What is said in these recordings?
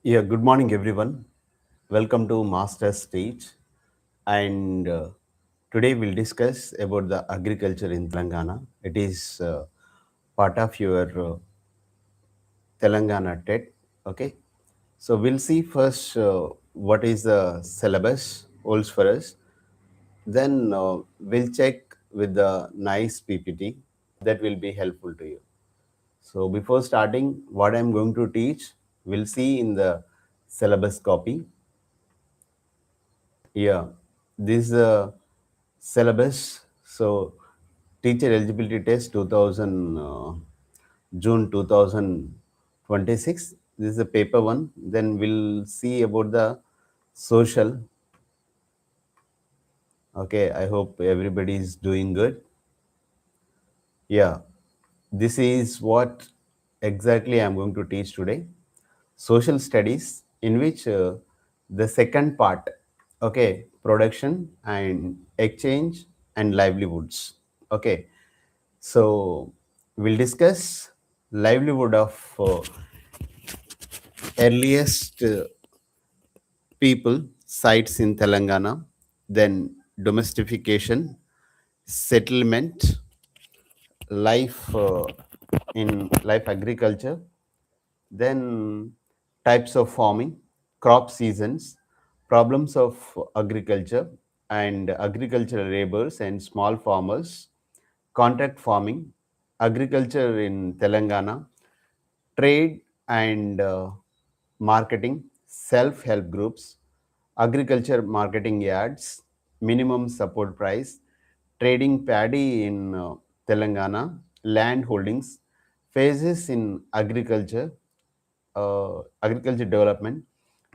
Yeah, good morning, everyone. Welcome to Master Stage. And today we'll discuss about the agriculture in Telangana. It is part of your Telangana TET. Okay. So we'll see first what is the syllabus holds for us. Then we'll check with the nice PPT that will be helpful to you. So before starting, what I'm going to teach, we'll see in the syllabus copy. Yeah, this syllabus. So, teacher eligibility test 2000 June 2026. This is the paper one. Then we'll see about the social. Okay, I hope everybody is doing good. Yeah, this is what exactly I'm going to teach today. Social studies, in which the second part, okay, production and exchange and livelihoods. Okay, so we'll discuss livelihood of earliest people sites in Telangana, then domestication, settlement, life in life agriculture, then types of farming, crop seasons, problems of agriculture and agricultural laborers and small farmers, contract farming, agriculture in Telangana, trade and marketing, self help groups, agriculture marketing yards, minimum support price, trading paddy in Telangana, land holdings, phases in agriculture development,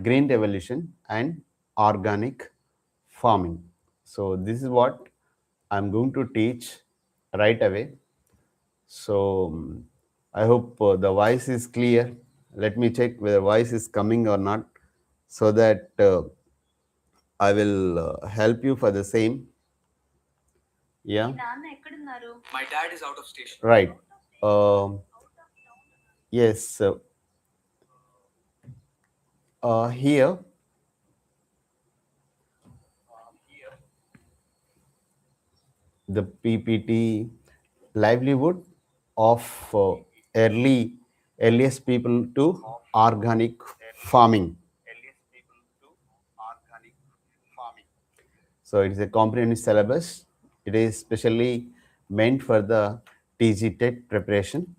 green revolution, and organic farming. So, this is what I'm going to teach right away. So I hope the voice is clear. Let me check whether voice is coming or not, so that I will help you for the same. Yeah. My dad is out of station. Right. Um yes. Here the PPT livelihood of earliest people to organic farming. So it is a comprehensive syllabus. It is specially meant for the TG TET preparation.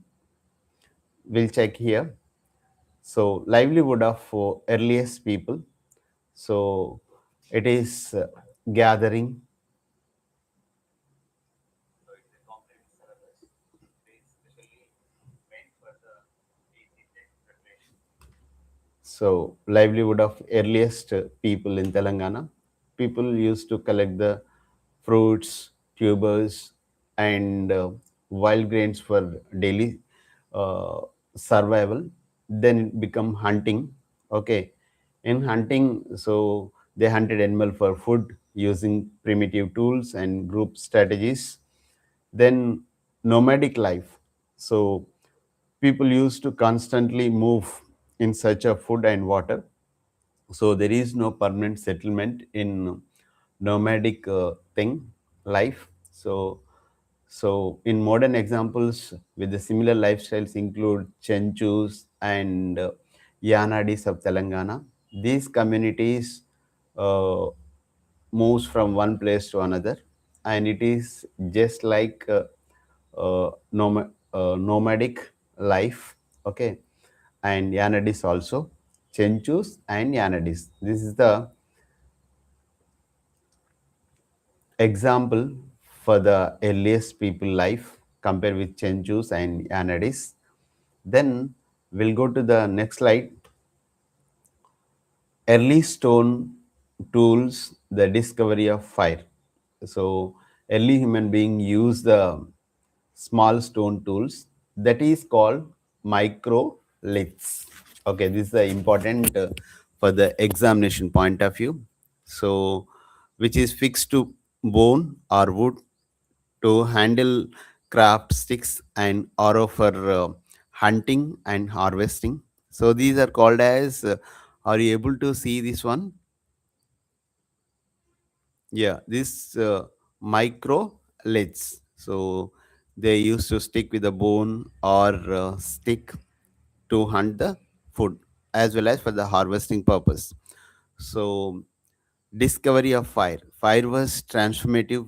We'll check here. So livelihood of earliest people. So it is gathering. So livelihood of earliest people in Telangana. People used to collect the fruits, tubers, and wild grains for daily uh, survival. Then it become hunting. Okay, in hunting, so they hunted animal for food using primitive tools and group strategies. Then nomadic life. So people used to constantly move in search of food and water. So there is no permanent settlement in nomadic thing life. So in modern examples with the similar lifestyles include Chenchus and Yanadis of Telangana. These communities uh, moves from one place to another, and it is just like nomadic life. Okay, and Yanadis also, Chenchus and Yanadis. This is the example for the earliest people life compared with Chenchus and Yanadis. Then we'll go to the next slide. Early stone tools, the discovery of fire. So early human being use the small stone tools, that is called microliths. Okay, this is the important for the examination point of view. So which is fixed to bone or wood to handle craft sticks and arrow for hunting and harvesting. So these are called as Are you able to see this one? Yeah, this micro lids. So they used to stick with a bone or stick to hunt the food as well as for the harvesting purpose. So discovery of fire. Fire was transformative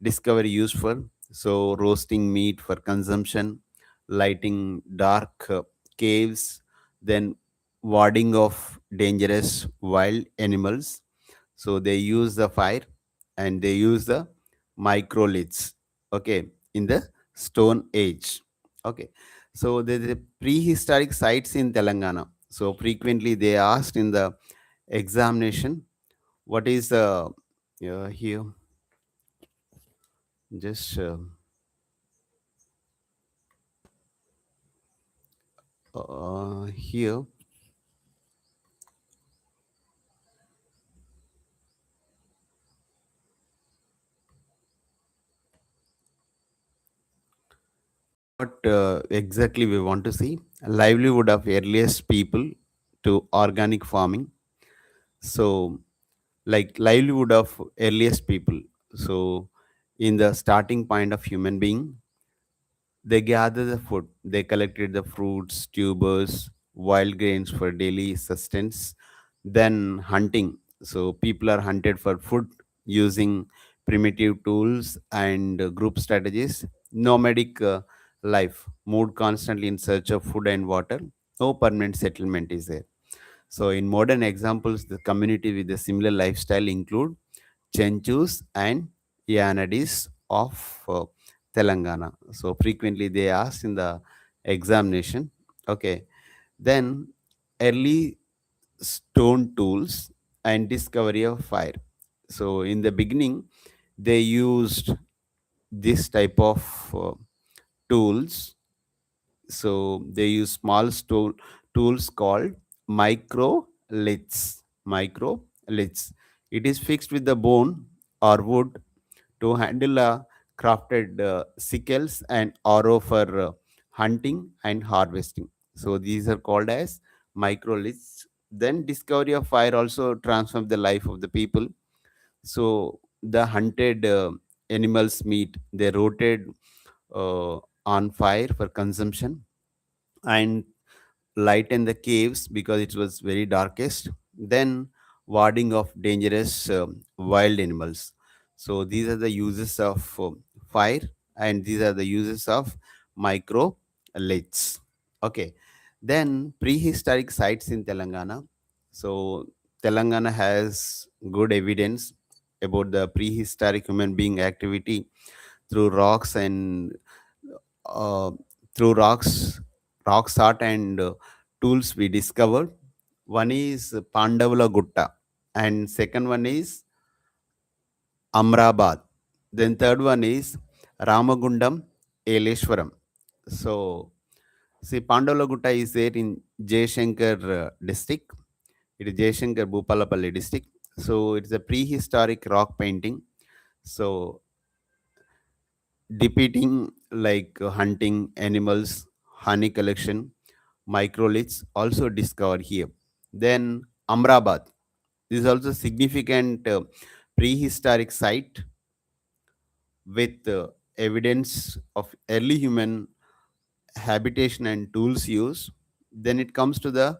discovery used for so roasting meat for consumption, lighting dark caves, then warding off dangerous wild animals. So they use the fire and they use the microliths. Okay, in the Stone Age. Okay, so the prehistoric sites in Telangana. So frequently they asked in the examination what is here just here what exactly we want to see livelihood of earliest people to organic farming. So like livelihood of earliest people, so in the starting point of human being, they gather the food. They collected the fruits, tubers, wild grains for daily sustenance. Then hunting. So people are hunted for food using primitive tools and group strategies. Nomadic life, moved constantly in search of food and water. No permanent settlement is there. So in modern examples, the community with a similar lifestyle include Chenchus and Yanadis of Telangana. So frequently they asked in the examination. Okay. Then early stone tools and discovery of fire. So in the beginning, they used this type of tools. So they use small tools called microliths. Microliths. It is fixed with the bone or wood to handle crafted sickles and arrow for hunting and harvesting. So these are called as microliths. Then discovery of fire also transformed the life of the people. So the hunted animals meat they rotated on fire for consumption and lighten the caves because it was very darkest, then warding of dangerous wild animals. So these are the uses of fire and these are the uses of micro lights. Okay, then prehistoric sites in Telangana. So Telangana has good evidence about the prehistoric human being activity through rocks and uh, through rocks art and tools we discovered. One is Pandavala Gutta, and second one is Amrabad. Then third one is Ramagundam Eleshwaram. So see, Pandavala Gutta is there in Jayashankar district. It is Jayashankar Bhupalapalli district. So it's a prehistoric rock painting. So depicting like hunting animals, honey collection, microliths also discovered here. Then Amrabad, this is also significant prehistoric site with evidence of early human habitation and tools use. Then it comes to the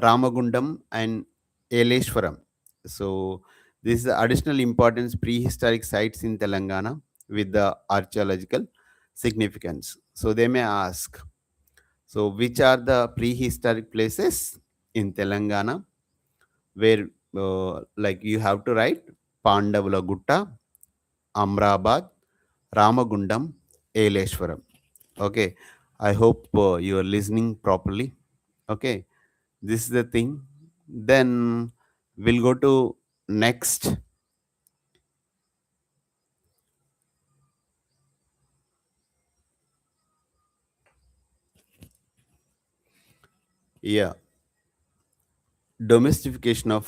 Ramagundam and Eleshwaram. So this is the additional importance prehistoric sites in Telangana with the archaeological significance. So they may ask, so which are the prehistoric places in Telangana where like you have to write Pandavula Gutta, Amrabad, Ramagundam, Eleshwaram. Okay, I hope you are listening properly. Okay, this is the thing. Then we'll go to next. Yeah, domestication of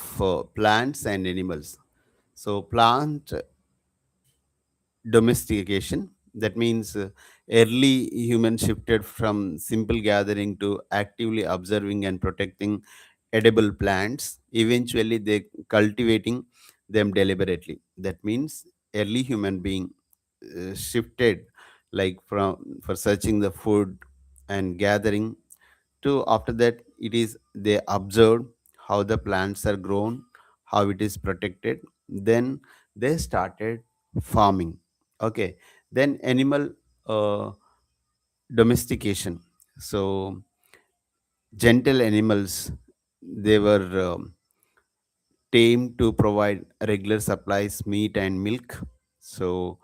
plants and animals. So plant domestication, that means early humans shifted from simple gathering to actively observing and protecting edible plants, eventually they cultivating them deliberately. That means early human being shifted like from for searching the food and gathering to after that it is they observed how the plants are grown, how it is protected, then they started farming. Okay, then animal uh, domestication. So gentle animals, they were tamed to provide regular supplies meat and milk, so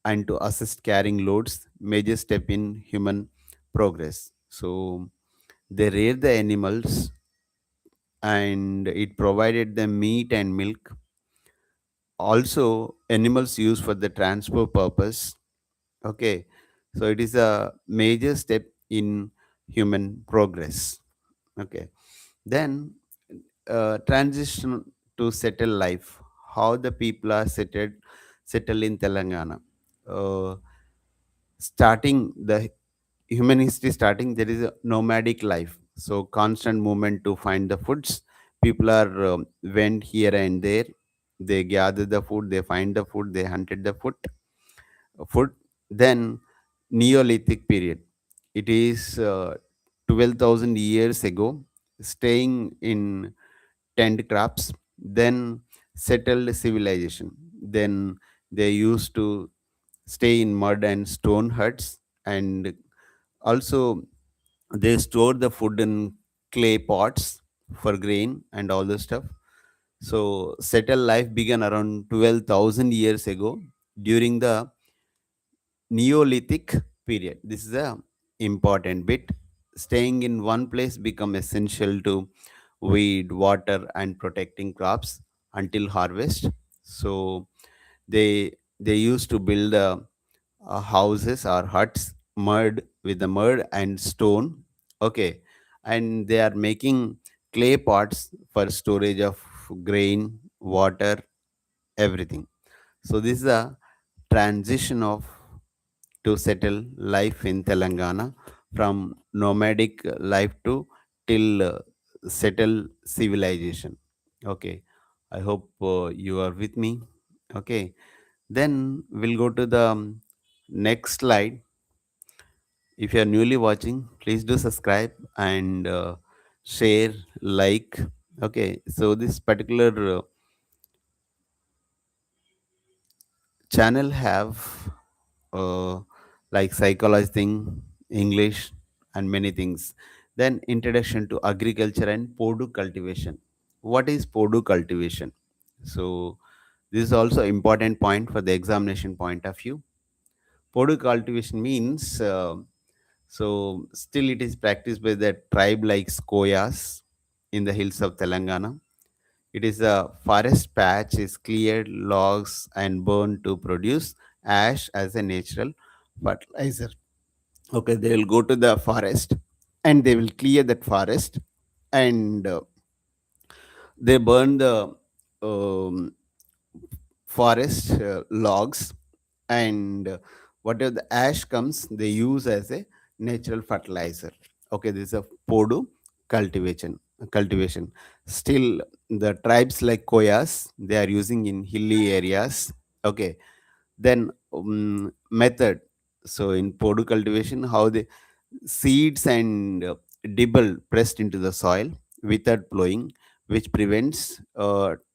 and to assist carrying loads, major step in human progress. So they reared the animals and it provided them meat and milk. Also animals used for the transport purpose. Okay, so it is a major step in human progress. Okay, then transition to settle life, how the people are settle in Telangana. uh, Starting the human history starting, there is a nomadic life, so constant movement to find the foods. People are went here and there, they gather the food, they find the food, they hunted the food. Then Neolithic period, it is 12,000 years ago, staying in tent crops. Then settled civilization, then they used to stay in mud and stone huts, and also they store the food in clay pots for grain and all the stuff. So settled life began around 12,000 years ago during the Neolithic period. This is a important bit. Staying in one place become essential to weed, water, and protecting crops until harvest. So they used to build houses or huts mud with the mud and stone. Okay, and they are making clay pots for storage of grain, water, everything. So this is a transition of to settle life in Telangana from nomadic life to till settle civilization. Okay, I hope you are with me. Okay, then we'll go to the next slide. If you are newly watching, please do subscribe and share, like. Okay, so this particular channel have uh, like psychology thing, English, and many things. Then introduction to agriculture and podu cultivation. What is podu cultivation? So this is also important point for the examination point of view. Podu cultivation means so still it is practiced by the tribe like Koyas in the hills of Telangana. It is a forest patch is cleared, logs and burned to produce ash as a natural fertilizer. Okay, they will go to the forest and they will clear that forest, and they burn the um, forest logs, and whatever the ash comes they use as a natural fertilizer. Okay, this is a podu cultivation. Still the tribes like Koyas, they are using in hilly areas. Okay, then method. So in podu cultivation, how the seeds and dibble pressed into the soil without plowing, which prevents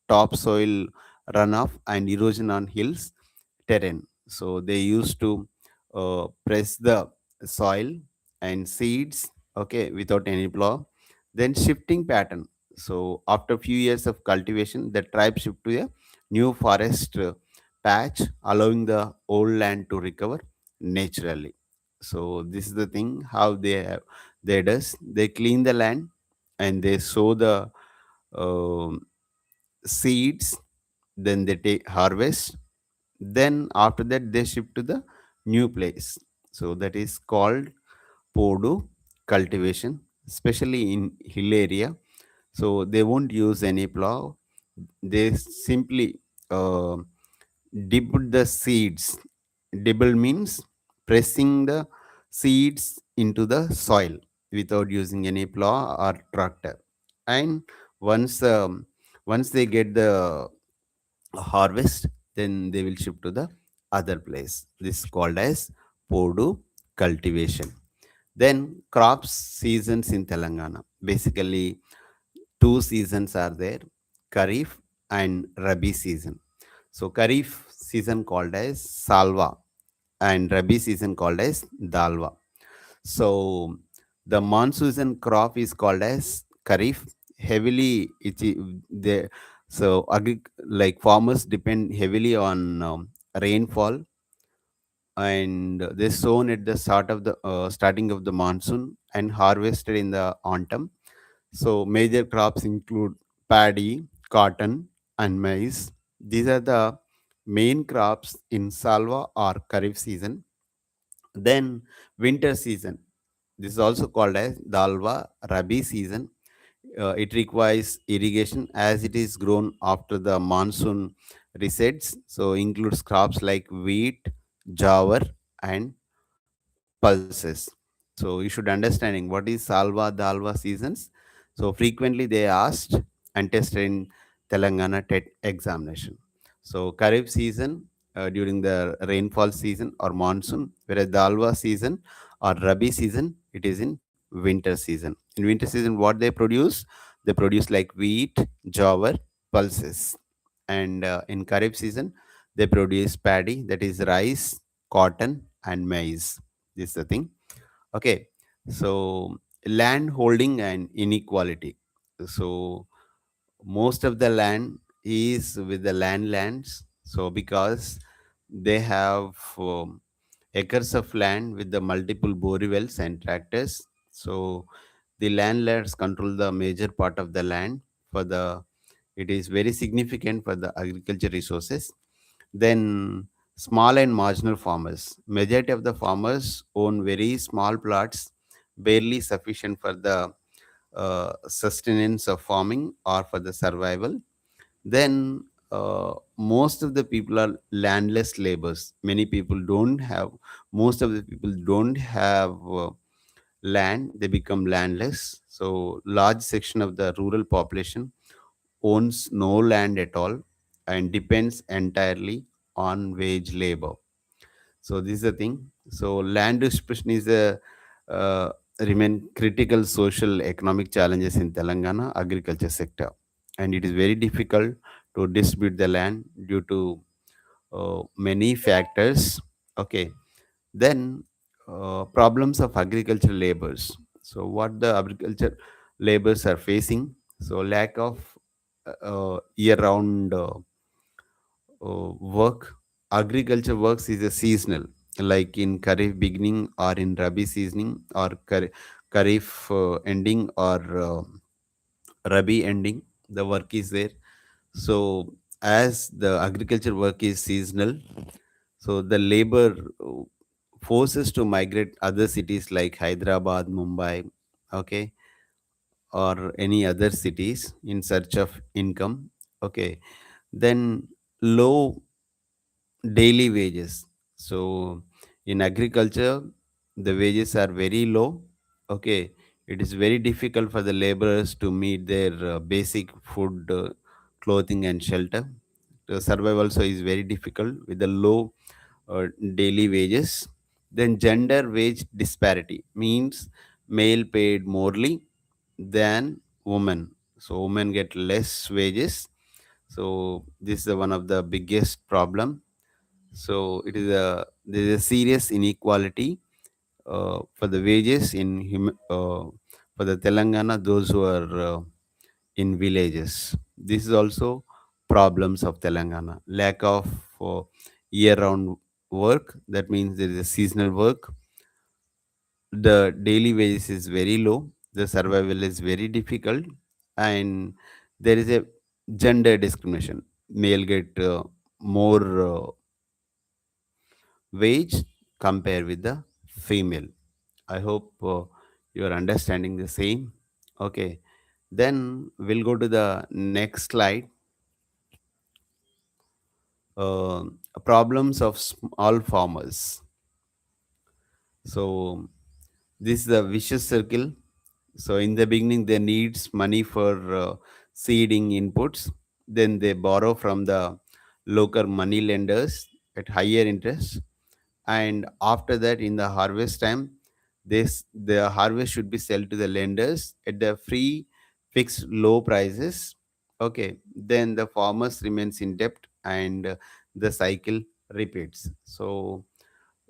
topsoil runoff and erosion on hills terrain. So they used to press the soil and seeds, okay, without any plow. Then shifting pattern. So after few years of cultivation, the tribe shift to a new forest patch, allowing the old land to recover naturally. So this is the thing how they does, they clean the land and they sow the um seeds, then they take harvest, then after that they shift to the new place. So that is called podu cultivation, especially in hill area. So they won't use any plow, they simply uh, dip the seeds. Dibble means pressing the seeds into the soil without using any plow or tractor. And once once they get the harvest, then they will ship to the other place. This is called as podu cultivation. Then crops seasons in Telangana, basically two seasons are there: kharif and rabi season. So kharif season called as salva and rabi season called as dalva. So the monsoon crop is called as kharif. Heavily the so like farmers depend heavily on rainfall, and they sown at the starting of the monsoon and harvested in the autumn. So major crops include paddy, cotton, and maize. These are the main crops in salva or kharif season. Then winter season. This is also called as Dalva Rabi season. It requires irrigation as it is grown after the monsoon resets. So includes crops like wheat, jawar, and pulses. So you should understanding what is Salva Dalva seasons. So frequently they asked and tested in Telangana TET examination. So Kharif season during the rainfall season or monsoon, whereas Dalva season or Rabi season, it is in winter season. In winter season, what they produce? They produce like wheat, jawar, pulses. And in Kharif season, they produce paddy, that is rice, cotton, and maize. This is the thing. Okay. So land holding and inequality. So most of the land is with the landlands. So because they have acres of land with the multiple borewells and tractors. So the landlords control the major part of the land for the, it is very significant for the agriculture resources. Then small and marginal farmers. Majority of the farmers own very small plots, barely sufficient for the sustenance of farming or for the survival. Then most of the people are landless laborers. Many people don't have, most of the people don't have land, they become landless. So large section of the rural population owns no land at all and depends entirely on wage labor. So this is the thing. So land distribution is a uh, remain critical social economic challenges in Telangana agriculture sector, and it is very difficult to distribute the land due to many factors. Okay. Then problems of agricultural labors. So what the agriculture labors are facing? So lack of year round work. Agriculture works is a seasonal, like in Kharif beginning or in Rabi seasoning or Kharif ending or Rabi ending. The work is there. So as the agriculture work is seasonal, so the labor forces to migrate other cities like Hyderabad, Mumbai, okay, or any other cities in search of income. Okay, then low daily wages. So in agriculture, the wages are very low. Okay, it is very difficult for the laborers to meet their basic food, clothing, and shelter. To survive also is very difficult with the low daily wages. Then gender wage disparity means male paid morely than women. So women get less wages. So this is one of the biggest problem. So it is a, there is a serious inequality for the wages in for the Telangana, those who are in villages. This is also problems of Telangana. Lack of year-round work. That means there is a seasonal work. The daily wages is very low. The survival is very difficult, and there is a gender discrimination. Male get more wage compared with the female. I hope you are understanding the same. Okay, then we'll go to the next slide. uh, Problems of small farmers. So this is the vicious circle. So in the beginning, they needs money for seeding inputs. Then they borrow from the local money lenders at higher interest. And after that, in the harvest time, the harvest should be sold to the lenders at the free fixed low prices. Okay, then the farmers remains in debt, and the cycle repeats. So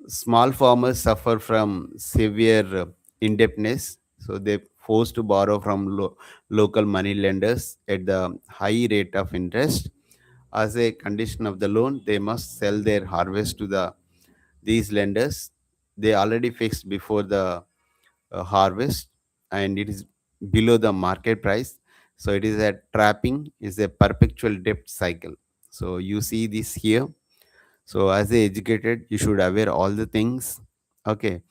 small farmers suffer from severe indebtedness, so they forced to borrow from local money lenders at the high rate of interest. As a condition of the loan, they must sell their harvest to these lenders. They already fixed before the harvest, and it is below the market price. So it is a trapping, is a perpetual debt cycle. So you see this here. So as a educated, you should aware all the things. Okay,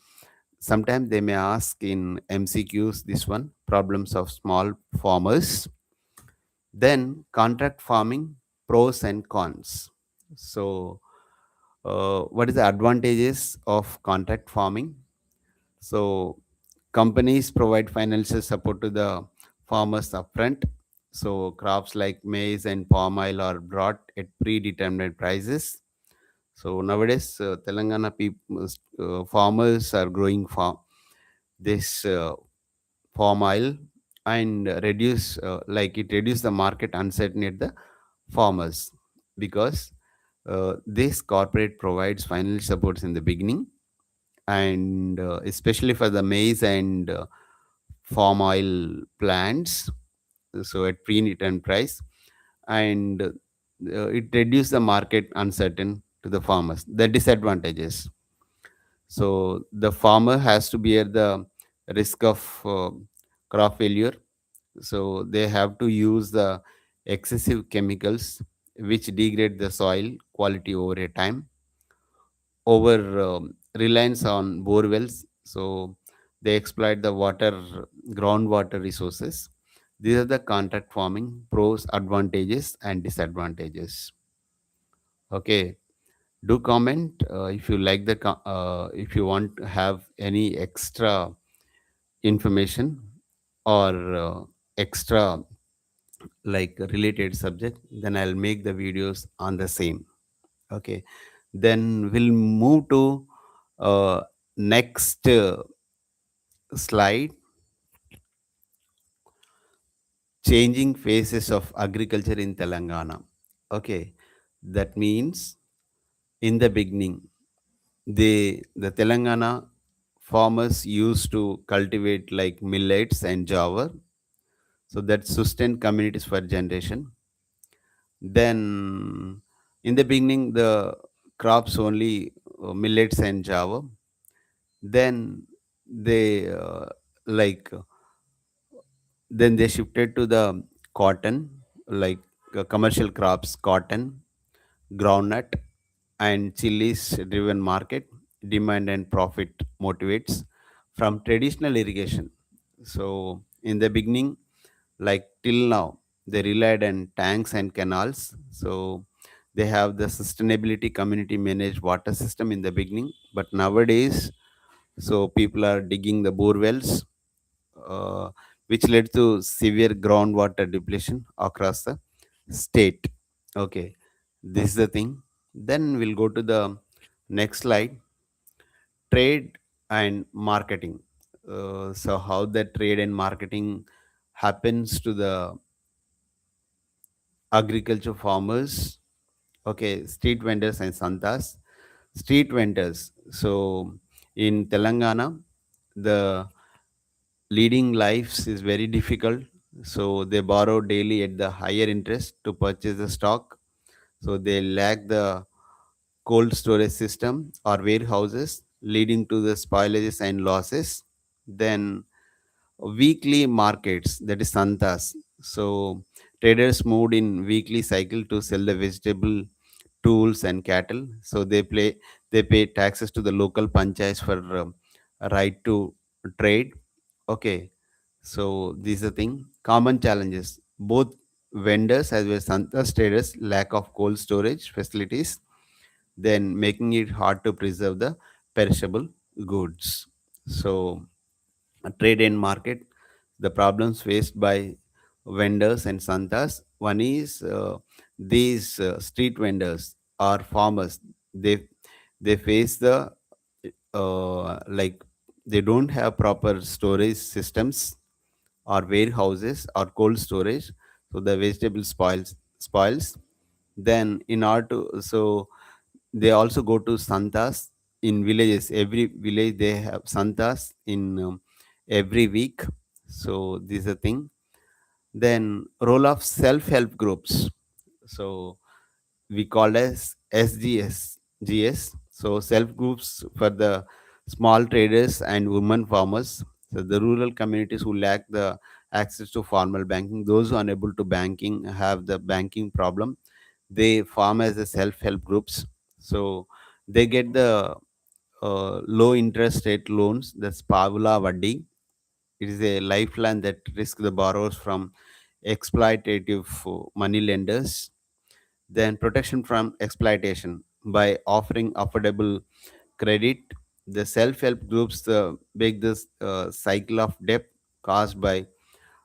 sometimes they may ask in MCQs this one, problems of small farmers. Then contract farming, pros and cons. So what is the advantages of contract farming? So companies provide financial support to the farmers upfront. So crops like maize and palm oil are brought at predetermined prices. So nowadays, Telangana people, farmers are growing this palm oil, and reduce like it reduce the market uncertainty at the farmers, because this corporate provides financial supports in the beginning, and especially for the maize and palm oil plants, so at pre-return price, and it reduce the market uncertain to the farmers. The disadvantages, so the farmer has to bear the risk of crop failure. So they have to use the excessive chemicals which degrade the soil quality over a time. Over reliance on bore wells, so they exploit the groundwater resources. These are the contract farming pros, advantages, and disadvantages. Okay, do comment if you like if you want to have any extra information, or extra like related subject, then I'll make the videos on the same. Okay, then we'll move to next slide, changing phases of agriculture in Telangana. Okay, that means in the beginning, the Telangana farmers used to cultivate like millets and jawar, so that sustained communities for generation. Then in the beginning, the crops only millets and jawar. Then they like then they shifted to the cotton, like commercial crops, cotton, groundnut, and chilies driven market demand and profit motivates from traditional irrigation. So in the beginning, like till now, they relied on tanks and canals. So they have the sustainability community managed water system in the beginning, but nowadays, so people are digging the bore wells, uh, which led to severe groundwater depletion across the state. Okay, this is the thing. Then we'll go to the next slide, trade and marketing. So, how the trade and marketing happens to the agriculture farmers. Okay, street vendors and santas. Street vendors. So, in Telangana, the leading lives is very difficult. So they borrow daily at the higher interest to purchase the stock. So they lack the cold storage system or warehouses, leading to the spoilages and losses. Then weekly markets, that is santas. So traders moved in weekly cycle to sell the vegetable, tools, and cattle. So they pay taxes to the local panchayats for right to trade. Okay, so this is the thing. Common challenges. Both vendors as well as santas traders lack of cold storage facilities, then making it hard to preserve the perishable goods. So trade and market. the problems faced by vendors and santas. One is these street vendors or farmers. They face the like they don't have proper storage systems or warehouses or cold storage, so the vegetable spoils. Then in order to, so they also go to santas in villages. Every village they have santas in every week. So this is a thing. Then role of self-help groups. So we call as SGS. So self groups for the small traders and women farmers. So the rural communities who lack the access to formal banking, those who are unable to banking have the banking problem. They form as a self-help groups. So they get the low interest rate loans. That's Pavula Vaddi. It is a lifeline that risks the borrowers from exploitative money lenders. Then protection from exploitation by offering affordable credit. The self-help groups break this cycle of debt caused by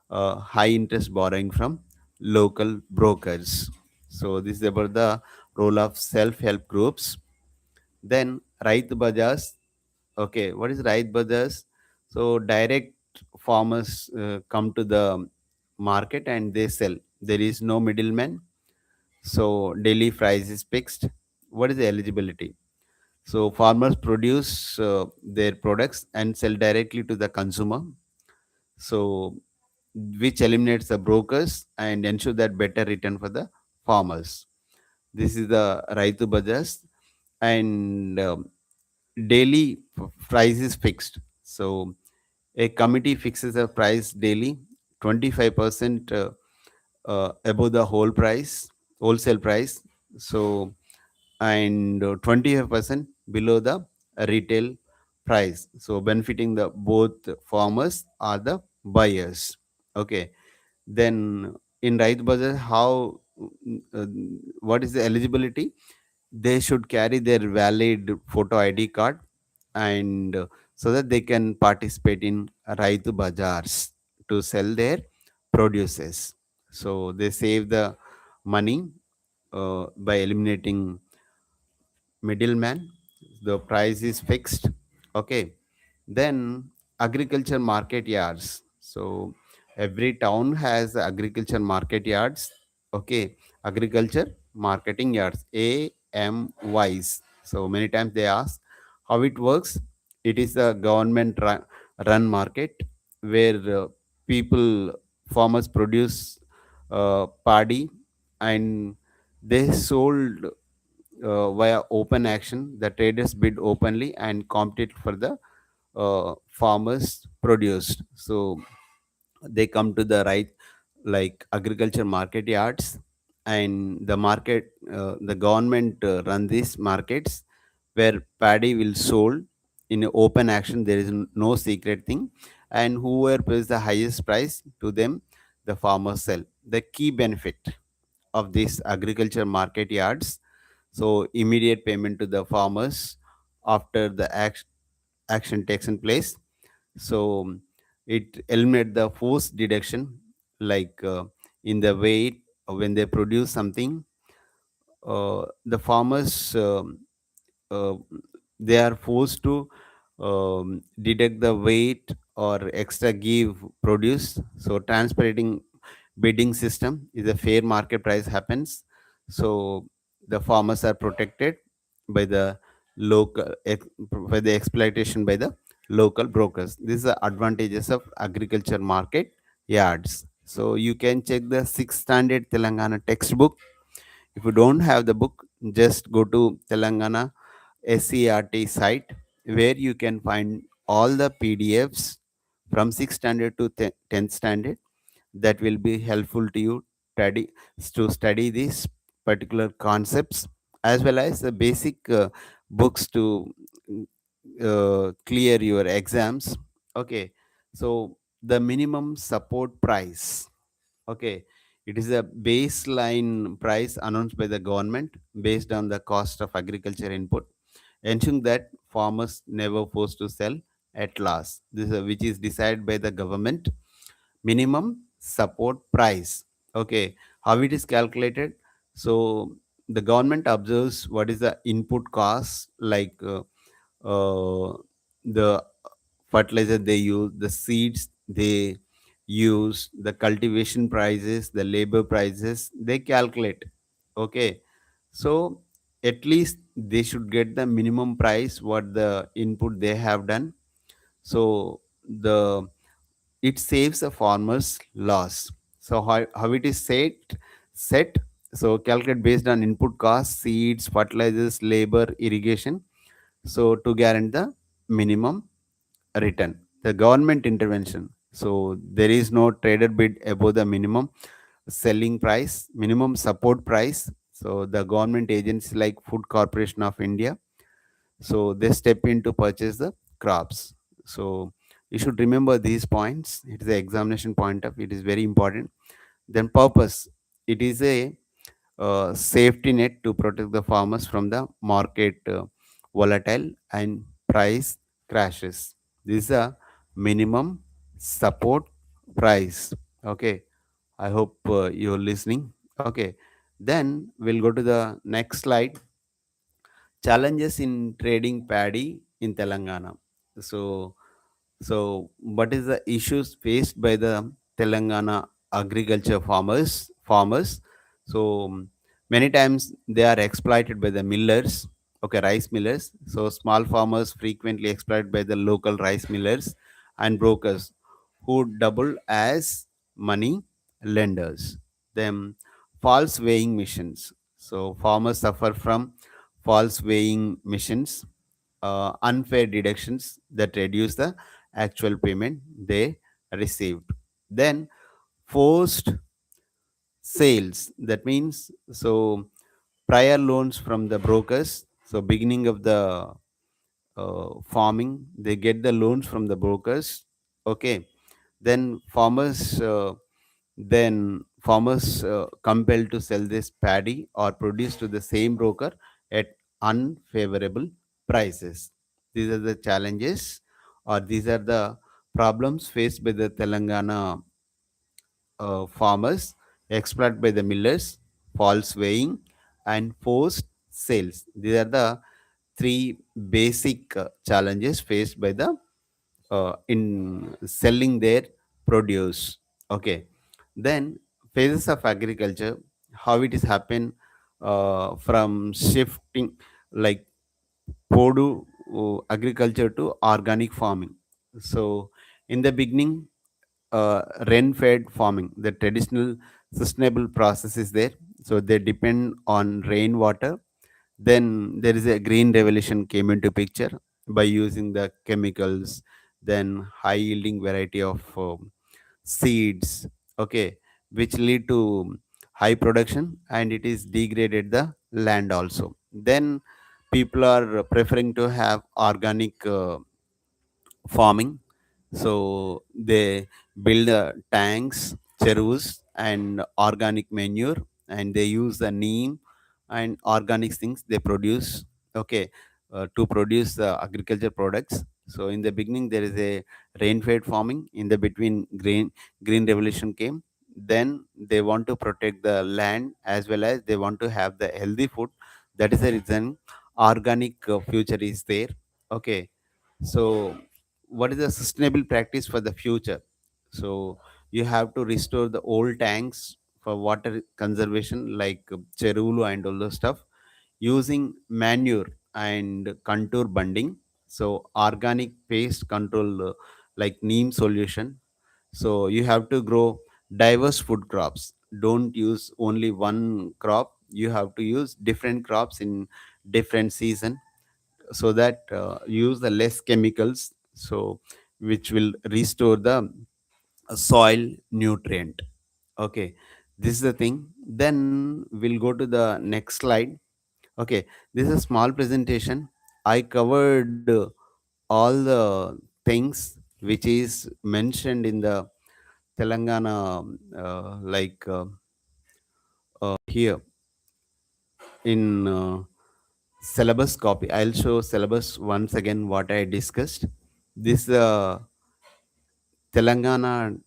high interest borrowing from local brokers. So this is about the role of self-help groups. Then right bazars. Okay, what is right bazars? So direct farmers come to the market and they sell. There is no middleman, so daily price is fixed. What is the eligibility? So farmers produce their products and sell directly to the consumer. So which eliminates the brokers and ensure that better return for the farmers. This is the Raitu Bajas, and daily price is fixed. So a committee fixes a price daily, 25% above the wholesale price. So and 25% below the retail price, so benefiting the both farmers or the buyers. Okay, then in right budget, how uh, what is the eligibility? They should carry their valid photo ID card, and so that they can participate in Raitu Bazars to sell their produces. So they save the money by eliminating middleman. The price is fixed. Okay, then agriculture market yards. So every town has agriculture market yards. Okay, agriculture marketing yards, AMYs. So many times they ask how it works. It is a government run market where people, farmers produce paddy, and they sold via open action. The traders bid openly and compete for the farmers produced. So they come to the right, like agriculture market yards, and the government run these markets where paddy will sold in a open action. There is no secret thing, and whoever pays the highest price to them, the farmers sell. The key benefit of these agriculture market yards, so immediate payment to the farmers after the action takes in place. So it eliminate the forced deduction, like in the weight when they produce something, the farmers uh, they are forced to deduct the weight or extra give produce. So transparenting bidding system is a fair market price happens. So the farmers are protected by the by the exploitation by the local brokers. These are advantages of agriculture market yards. So you can check the 6th standard Telangana textbook. If you don't have the book, just go to Telangana SCRT site, where you can find all the PDFs from 6th standard to 10th standard. That will be helpful to you study, to study these particular concepts, as well as the basic books to clear your exams. Okay, so the minimum support price. Okay, it is a baseline price announced by the government based on the cost of agriculture input, ensuring that farmers never forced to sell at loss. This is which is decided by the government. minimum support price. Okay, how it is calculated? So the government observes what is the input cost, like the fertilizer they use, the seeds they use, the cultivation prices, the labor prices they calculate. Okay, so at least they should get the minimum price what the input they have done. So the it saves the farmers loss. So how it is set? So calculate based on input costs, seeds, fertilizers, labor, irrigation, so to guarantee the minimum return. The government intervention, so there is no traded bid above the minimum selling price, minimum support price. So the government agencies like Food Corporation of India, so they step in to purchase the crops. So you should remember these points. It is the examination point of it is very important. Then purpose, it is a safety net to protect the farmers from the market volatile and price crashes. This is a minimum support price. Okay, I hope you're listening. Okay, then we'll go to the next slide. Challenges in trading paddy in Telangana. So, so what is the issues faced by the Telangana agriculture farmers? Farmers. So many times they are exploited by the millers. Okay, rice millers. So small farmers frequently exploited by the local rice millers and brokers who double as money lenders. Then false weighing machines. So farmers suffer from false weighing machines, unfair deductions that reduce the actual payment they received. Then forced sales. That means so prior loans from the brokers. So beginning of the farming, they get the loans from the brokers. Okay, then farmers compelled to sell this paddy or produce to the same broker at unfavorable prices. These are the challenges, or these are the problems faced by the Telangana farmers, exploited by the millers, false weighing, and forced sales. These are the three basic challenges faced by the in selling their produce. Okay, then phases of agriculture, how it is happen from shifting, like Podu agriculture to organic farming. So in the beginning, rain-fed farming, the traditional sustainable process is there. So they depend on rainwater. Then there is a green revolution came into picture by using the chemicals, then high yielding variety of seeds. Okay, which lead to high production and it is degraded the land also. Then people are preferring to have organic farming. So they build tanks, cherus, and organic manure, and they use the neem and organic things they produce. Okay, to produce the agriculture products. So in the beginning there is a rain-fed farming. In the between, green revolution came. Then they want to protect the land as well as they want to have the healthy food. That is the reason organic future is there. Okay, so what is the sustainable practice for the future? So you have to restore the old tanks for water conservation, like cherulu and all those stuff, using manure and contour bunding. So organic paste control, like neem solution. So you have to grow diverse food crops. Don't use only one crop. You have to use different crops in different season, so that use the less chemicals, so which will restore the soil nutrient. Okay, this is the thing. Then we'll go to the next slide. Okay, this is a small presentation. I covered all the things which is mentioned in the Telangana, like here in syllabus copy. I'll show syllabus once again what I discussed. This Telangana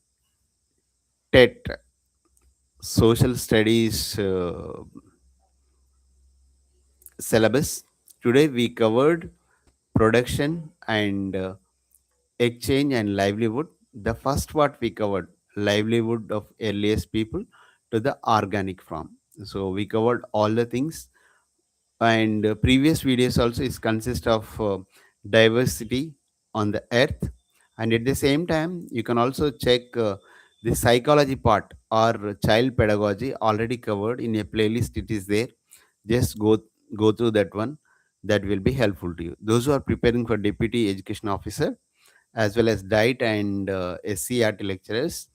TET Social Studies syllabus. Today we covered production and exchange and livelihood. The first what we covered, livelihood of earliest people to the organic farm. So we covered all the things, and previous videos also is consist of diversity on the earth, and at the same time you can also check the psychology part or child pedagogy already covered in a playlist. It is there, just go through that one. That will be helpful to you, those who are preparing for deputy education officer as well as diet and SCRT lecturers.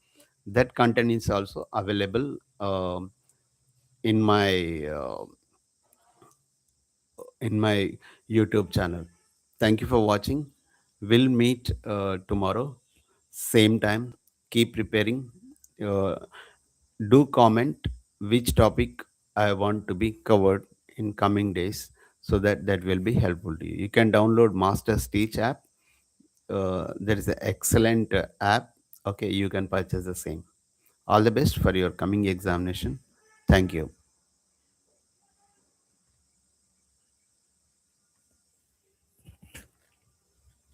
That content is also available in my in my YouTube channel. Thank you for watching. We'll meet tomorrow, same time. Keep preparing. Uh, do comment which topic I want to be covered in coming days, so that that will be helpful to you. You can download Master's Teach app. There is an excellent app. Okay, you can purchase the same. All the best for your coming examination. Thank you.